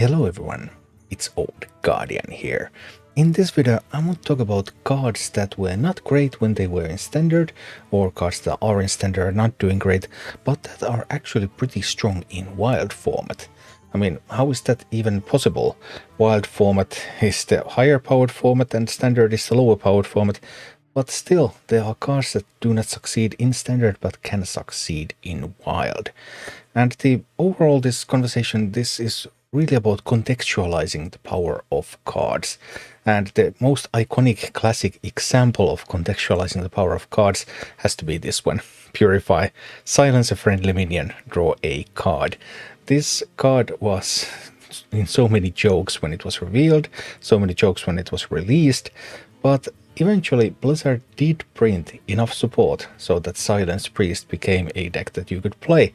Hello everyone, it's Old Guardian here. In this video I want to talk about cards that were not great when they were in Standard, or cards that are in Standard are not doing great, but that are actually pretty strong in Wild format. I mean, how is that even possible? Wild format is the higher powered format and Standard is the lower powered format, but still there are cards that do not succeed in Standard but can succeed in Wild. And this conversation, this is really about contextualizing the power of cards. And the most iconic classic example of contextualizing the power of cards has to be this one. Purify, silence a friendly minion, draw a card. This card was in so many jokes when it was revealed, so many jokes when it was released, but eventually Blizzard did print enough support so that Silence Priest became a deck that you could play.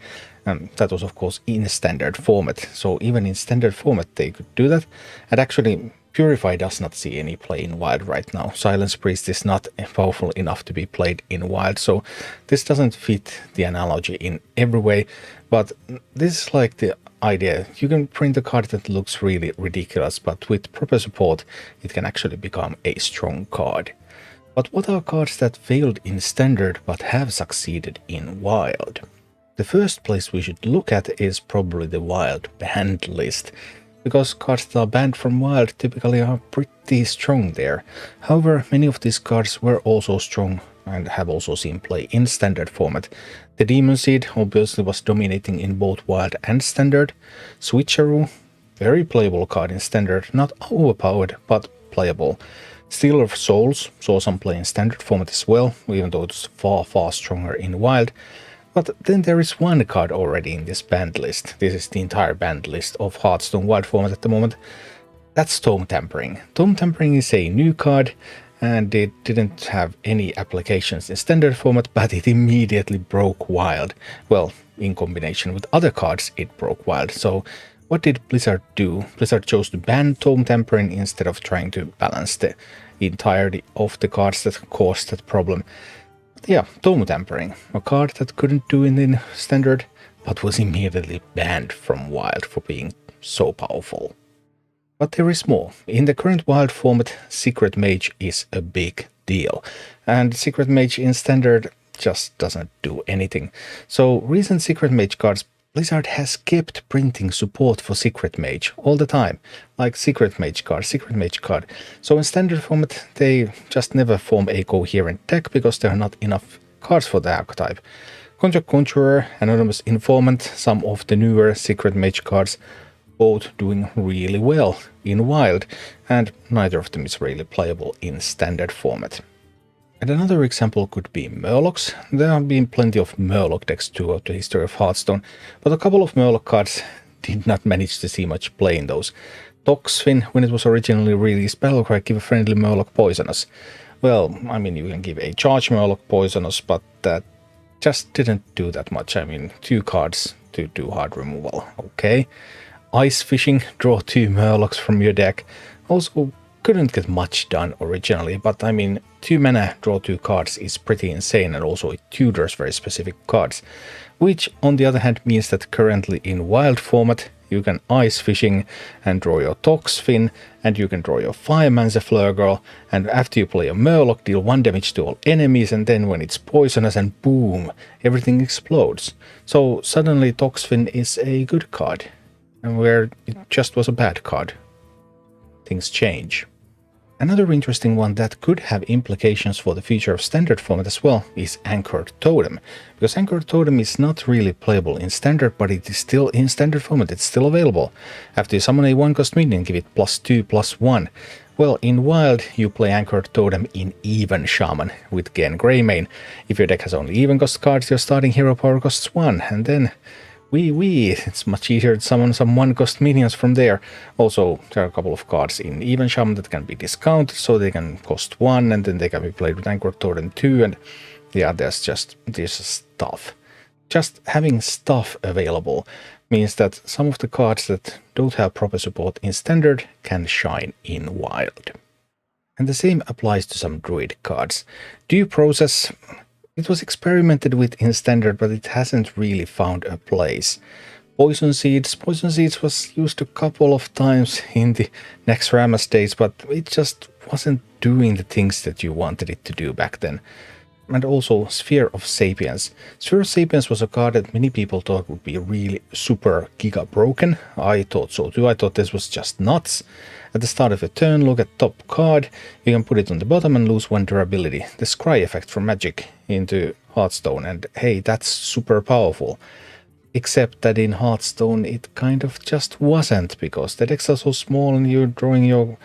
That was of course in Standard format, so even in Standard format they could do that. And actually Purify does not see any play in Wild right now. Silence Priest is not powerful enough to be played in Wild, so this doesn't fit the analogy in every way, but this is like the idea. You can print a card that looks really ridiculous, but with proper support it can actually become a strong card. But what are cards that failed in Standard but have succeeded in Wild? The first place we should look at is probably the Wild banned list, because cards that are banned from Wild typically are pretty strong there. However, many of these cards were also strong and have also seen play in Standard format. The Demon Seed obviously was dominating in both Wild and Standard. Switcheroo, very playable card in Standard, not overpowered but playable. Stealer of Souls saw some play in Standard format as well, even though it's far stronger in Wild. But then there is one card already in this banned list. This is the entire banned list of Hearthstone Wild format at the moment. That's Tome Tampering. Tome Tampering is a new card, and it didn't have any applications in Standard format, but it immediately broke Wild. Well, in combination with other cards, it broke Wild. So what did Blizzard do? Blizzard chose to ban Tome Tampering instead of trying to balance the entirety of the cards that caused that problem. Yeah, Tome Tampering, a card that couldn't do it in Standard, but was immediately banned from Wild for being so powerful. But there is more. In the current Wild format, Secret Mage is a big deal, and Secret Mage in Standard just doesn't do anything. So recent Secret Mage cards, Blizzard has kept printing support for Secret Mage all the time, like Secret Mage card. So in Standard format, they just never form a coherent deck because there are not enough cards for the archetype. Contract Conjurer, Anonymous Informant, some of the newer Secret Mage cards, both doing really well in Wild, and neither of them is really playable in Standard format. And another example could be Murlocs. There have been plenty of Murloc decks throughout the history of Hearthstone, but a couple of Murloc cards did not manage to see much play in those. Toxfin, when it was originally released, Battlecry, give a friendly Murloc poisonous. Well, I mean, you can give a charge Murloc poisonous, but that just didn't do that much. I mean, 2 cards to do hard removal, okay. Ice Fishing, draw 2 Murlocs from your deck. Also couldn't get much done originally, but I mean, 2 mana, draw 2 cards is pretty insane, and also it tutors very specific cards, which on the other hand means that currently in Wild format you can Ice Fishing and draw your Toxfin, and you can draw your Fireman's a Flurgirl, and after you play a Murloc, deal 1 damage to all enemies, and then when it's poisonous and boom, everything explodes. So suddenly Toxfin is a good card, and where it just was a bad card, things change. Another interesting one that could have implications for the future of Standard format as well is Anchored Totem, because Anchored Totem is not really playable in Standard, but it is still in Standard format, it's still available. After you summon a 1-cost minion, give it +2/+1. Well, in Wild you play Anchored Totem in Even Shaman with Gen Greymane. If your deck has only even cost cards, your starting hero power costs 1, and then it's much easier to summon some 1-cost minions from there. Also, there are a couple of cards in Even Shaman that can be discounted, so they can cost 1, and then they can be played with Anchored Totem 2, and yeah, there's stuff. Just having stuff available means that some of the cards that don't have proper support in Standard can shine in Wild. And the same applies to some Druid cards. Due Process, it was experimented with in Standard, but it hasn't really found a place. Poison Seeds. Poison Seeds was used a couple of times in the next Rama stage, but it just wasn't doing the things that you wanted it to do back then. And also Sphere of Sapience. Sphere of Sapience was a card that many people thought would be really super giga broken. I thought so too. I thought this was just nuts. At the start of a turn, look at top card. You can put it on the bottom and lose 1 durability. The Scry effect from Magic into Hearthstone. And hey, that's super powerful. Except that in Hearthstone it kind of just wasn't, because the decks are so small and you're drawing your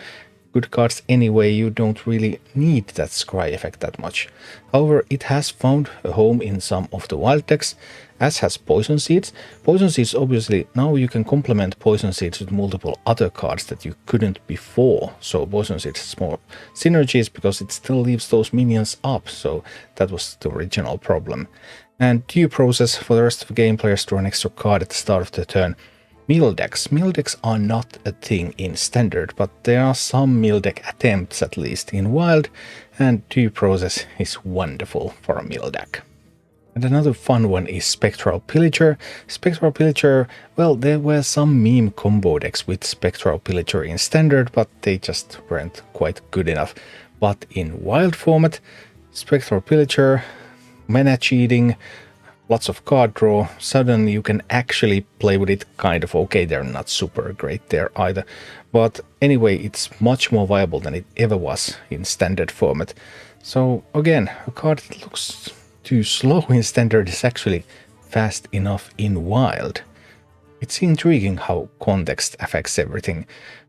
good cards anyway, you don't really need that Scry effect that much. However, it has found a home in some of the wild decks, as has Poison Seeds. Poison Seeds, obviously, now you can complement Poison Seeds with multiple other cards that you couldn't before. So Poison Seeds has more synergies because it still leaves those minions up, so that was the original problem. And due process for the rest of the game, players draw an extra card at the start of the turn. Meal decks. Meal decks are not a thing in Standard, but there are some meal deck attempts at least in Wild, and due process is wonderful for a meal deck. And another fun one is Spectral Pillager. Spectral Pillager, well, there were some meme combo decks with Spectral Pillager in Standard, but they just weren't quite good enough. But in Wild format, Spectral Pillager, mana cheating, lots of card draw, suddenly you can actually play with it kind of okay. They're not super great there either. But anyway, it's much more viable than it ever was in Standard format. So again, a card that looks too slow in Standard is actually fast enough in Wild. It's intriguing how context affects everything,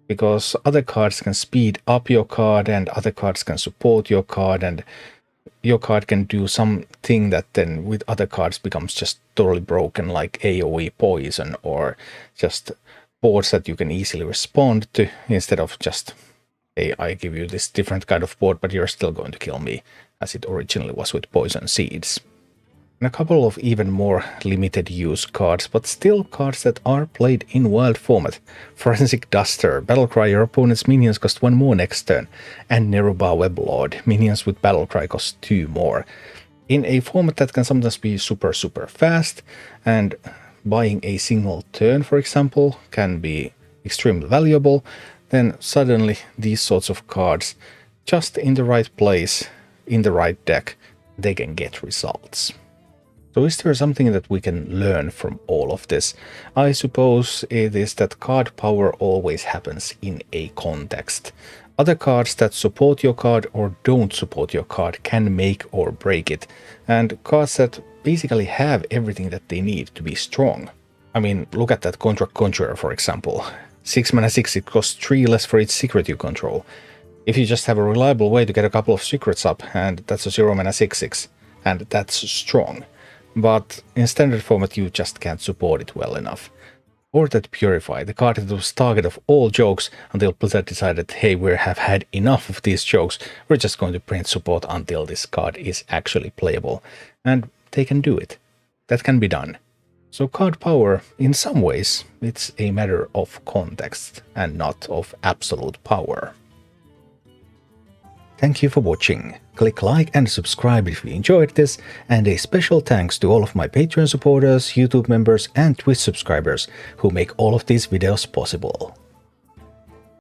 because other cards can speed up your card and other cards can support your card, and your card can do something that then with other cards becomes just totally broken, like AoE poison or just boards that you can easily respond to instead of just, hey, I give you this different kind of board, but you're still going to kill me, as it originally was with Poison Seeds. And a couple of even more limited use cards, but still cards that are played in Wild format. Forensic Duster. Battlecry, your opponent's minions cost 1 more next turn. And Neruba Weblord. Minions with Battlecry cost 2 more. In a format that can sometimes be super fast, and buying a single turn, for example, can be extremely valuable, then suddenly these sorts of cards, just in the right place, in the right deck, they can get results. So is there something that we can learn from all of this? I suppose it is that card power always happens in a context. Other cards that support your card or don't support your card can make or break it, and cards that basically have everything that they need to be strong. I mean, look at that Contract Conjurer, for example. 6 mana 6, it costs 3 less for each secret you control. If you just have a reliable way to get a couple of secrets up, and that's a 0 mana 6/6, and that's strong. But in Standard format you just can't support it well enough. Or that Purify, the card that was target of all jokes until Blizzard decided, hey, we have had enough of these jokes, we're just going to print support until this card is actually playable. And they can do it. That can be done. So card power, in some ways, it's a matter of context and not of absolute power. Thank you for watching. Click like and subscribe if you enjoyed this, and a special thanks to all of my Patreon supporters, YouTube members and Twitch subscribers who make all of these videos possible.